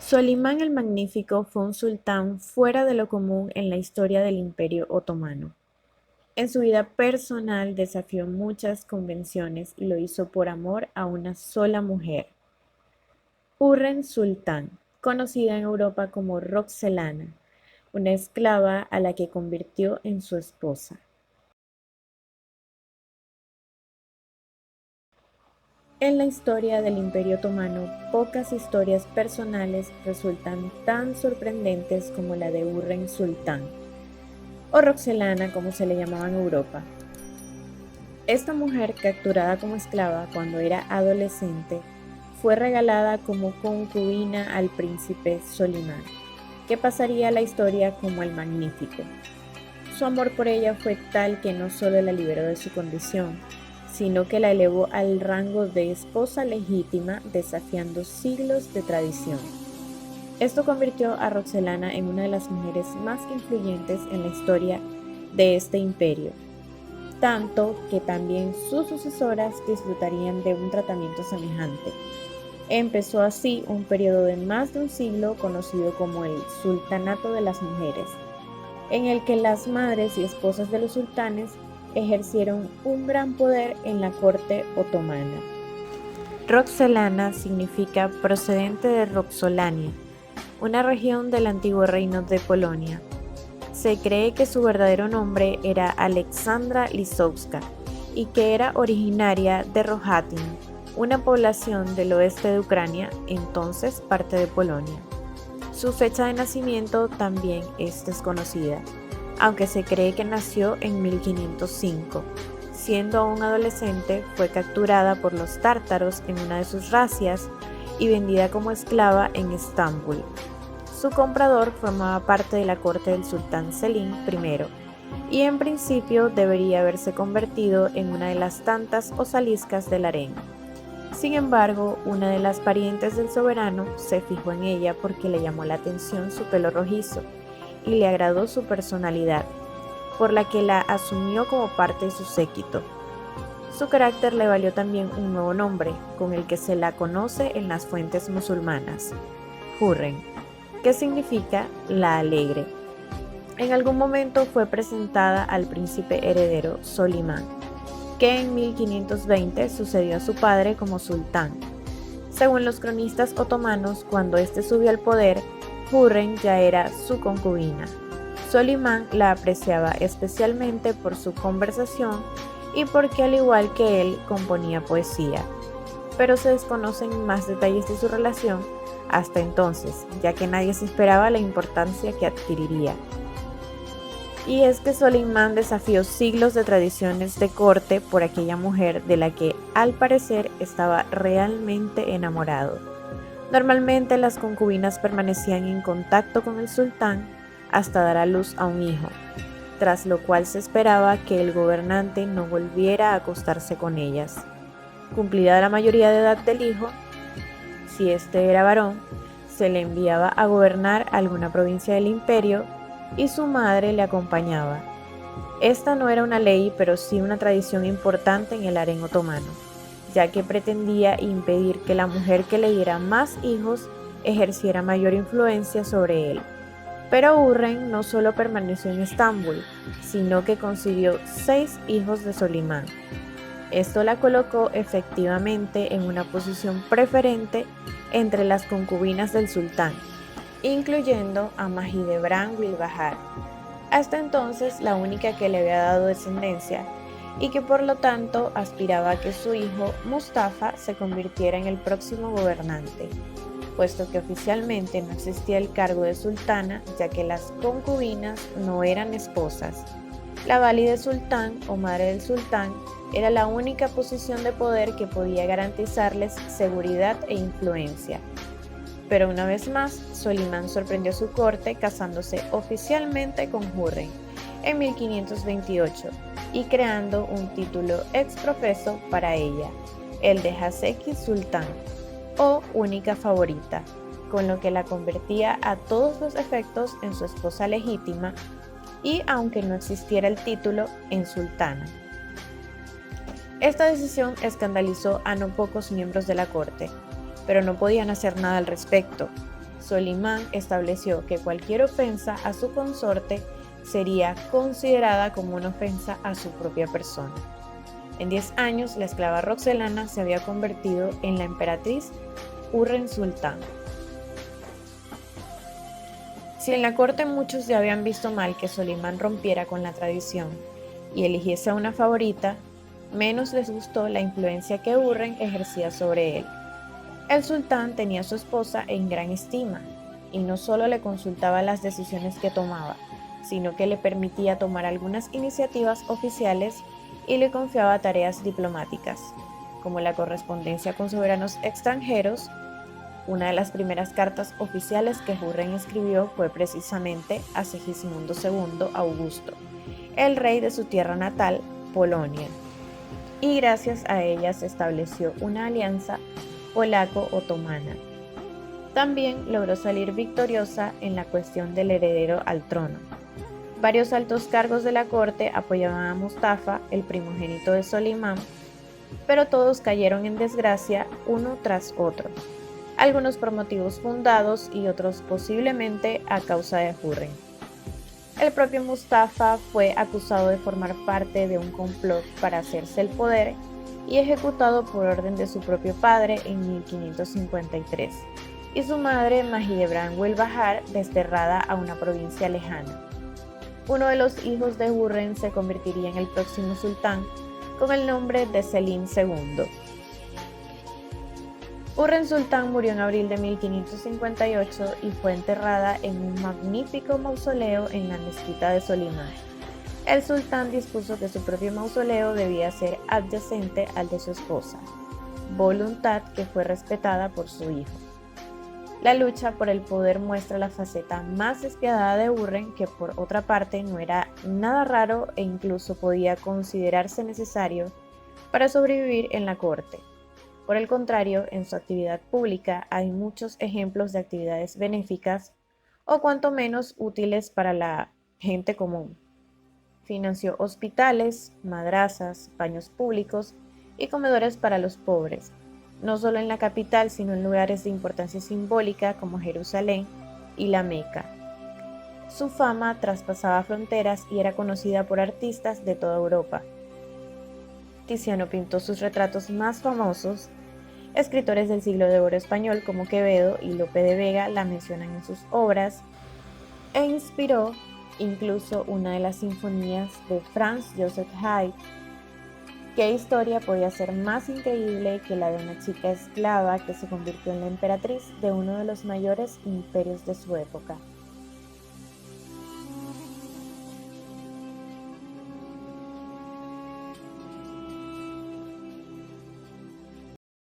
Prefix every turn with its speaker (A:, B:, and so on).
A: Solimán el Magnífico fue un sultán fuera de lo común en la historia del Imperio Otomano. En su vida personal desafió muchas convenciones y lo hizo por amor a una sola mujer, Hürrem Sultán, conocida en Europa como Roxelana, una esclava a la que convirtió en su esposa. En la historia del Imperio Otomano, pocas historias personales resultan tan sorprendentes como la de Hürrem Sultán, o Roxelana como se le llamaba en Europa. Esta mujer, capturada como esclava cuando era adolescente, fue regalada como concubina al príncipe Solimán, que pasaría a la historia como el Magnífico. Su amor por ella fue tal que no solo la liberó de su condición, sino que la elevó al rango de esposa legítima, desafiando siglos de tradición. Esto convirtió a Roxelana en una de las mujeres más influyentes en la historia de este imperio, tanto que también sus sucesoras disfrutarían de un tratamiento semejante. Empezó así un periodo de más de un siglo conocido como el Sultanato de las Mujeres, en el que las madres y esposas de los sultanes ejercieron un gran poder en la corte otomana. Roxelana significa procedente de Roxolania, una región del antiguo reino de Polonia. Se cree que su verdadero nombre era Alexandra Lisowska y que era originaria de Rohatin, una población del oeste de Ucrania, entonces parte de Polonia. Su fecha de nacimiento también es desconocida, aunque se cree que nació en 1505. Siendo aún adolescente, fue capturada por los tártaros en una de sus razias y vendida como esclava en Estambul. Su comprador formaba parte de la corte del sultán Selim I y en principio debería haberse convertido en una de las tantas osaliscas del harén. Sin embargo, una de las parientes del soberano se fijó en ella porque le llamó la atención su pelo rojizo y le agradó su personalidad, por la que la asumió como parte de su séquito. Su carácter le valió también un nuevo nombre, con el que se la conoce en las fuentes musulmanas, Hürrem, que significa la alegre. En algún momento fue presentada al príncipe heredero Solimán, que en 1520 sucedió a su padre como sultán. Según los cronistas otomanos, cuando éste subió al poder, Hürrem ya era su concubina. Solimán la apreciaba especialmente por su conversación y porque, al igual que él, componía poesía. Pero se desconocen más detalles de su relación hasta entonces, ya que nadie se esperaba la importancia que adquiriría. Y es que Solimán desafió siglos de tradiciones de corte por aquella mujer de la que, al parecer, estaba realmente enamorado. Normalmente las concubinas permanecían en contacto con el sultán hasta dar a luz a un hijo, tras lo cual se esperaba que el gobernante no volviera a acostarse con ellas. Cumplida la mayoría de edad del hijo, si éste era varón, se le enviaba a gobernar alguna provincia del imperio y su madre le acompañaba. Esta no era una ley, pero sí una tradición importante en el harén otomano, ya que pretendía impedir que la mujer que le diera más hijos ejerciera mayor influencia sobre él. Pero Hürrem no solo permaneció en Estambul, sino que concibió 6 hijos de Solimán. Esto la colocó efectivamente en una posición preferente entre las concubinas del sultán, incluyendo a Mahidevran Bilbahar, hasta entonces la única que le había dado descendencia y que por lo tanto aspiraba a que su hijo Mustafa se convirtiera en el próximo gobernante, puesto que oficialmente no existía el cargo de sultana, ya que las concubinas no eran esposas. La Vali de sultán o madre del sultán era la única posición de poder que podía garantizarles seguridad e influencia. Pero una vez más, Solimán sorprendió a su corte casándose oficialmente con Hürrem en 1528 y creando un título exprofeso para ella, el de Haseki Sultán, o única favorita, con lo que la convertía a todos los efectos en su esposa legítima y, aunque no existiera el título, en sultana. Esta decisión escandalizó a no pocos miembros de la corte, pero no podían hacer nada al respecto. Solimán estableció que cualquier ofensa a su consorte sería considerada como una ofensa a su propia persona. En 10 años, la esclava Roxelana se había convertido en la emperatriz Hurrem Sultán. Si en la corte muchos ya habían visto mal que Solimán rompiera con la tradición y eligiese a una favorita, menos les gustó la influencia que Hurrem ejercía sobre él. El sultán tenía a su esposa en gran estima, y no solo le consultaba las decisiones que tomaba, sino que le permitía tomar algunas iniciativas oficiales y le confiaba tareas diplomáticas, como la correspondencia con soberanos extranjeros. Una de las primeras cartas oficiales que Hurrem escribió fue precisamente a Segismundo II Augusto, el rey de su tierra natal, Polonia, y gracias a ella se estableció una alianza polaco-otomana. También logró salir victoriosa en la cuestión del heredero al trono. Varios altos cargos de la corte apoyaban a Mustafa, el primogénito de Solimán, pero todos cayeron en desgracia uno tras otro, algunos por motivos fundados y otros posiblemente a causa de Hurrem. El propio Mustafa fue acusado de formar parte de un complot para hacerse el poder y ejecutado por orden de su propio padre en 1553, y su madre Mahidevran Welbahar desterrada a una provincia lejana. Uno de los hijos de Hurrem se convertiría en el próximo sultán con el nombre de Selim II. Hurrem Sultán murió en abril de 1558 y fue enterrada en un magnífico mausoleo en la mezquita de Solimán. El sultán dispuso que su propio mausoleo debía ser adyacente al de su esposa, voluntad que fue respetada por su hijo. La lucha por el poder muestra la faceta más despiadada de Hurrem, que por otra parte no era nada raro e incluso podía considerarse necesario para sobrevivir en la corte. Por el contrario, en su actividad pública hay muchos ejemplos de actividades benéficas o cuanto menos útiles para la gente común. Financió hospitales, madrazas, baños públicos y comedores para los pobres, no solo en la capital, sino en lugares de importancia simbólica como Jerusalén y la Meca. Su fama traspasaba fronteras y era conocida por artistas de toda Europa. Tiziano pintó sus retratos más famosos. Escritores del siglo de oro español como Quevedo y Lope de Vega la mencionan en sus obras e inspiró incluso una de las sinfonías de Franz Joseph Haydn. ¿Qué historia podía ser más increíble que la de una chica esclava que se convirtió en la emperatriz de uno de los mayores imperios de su época?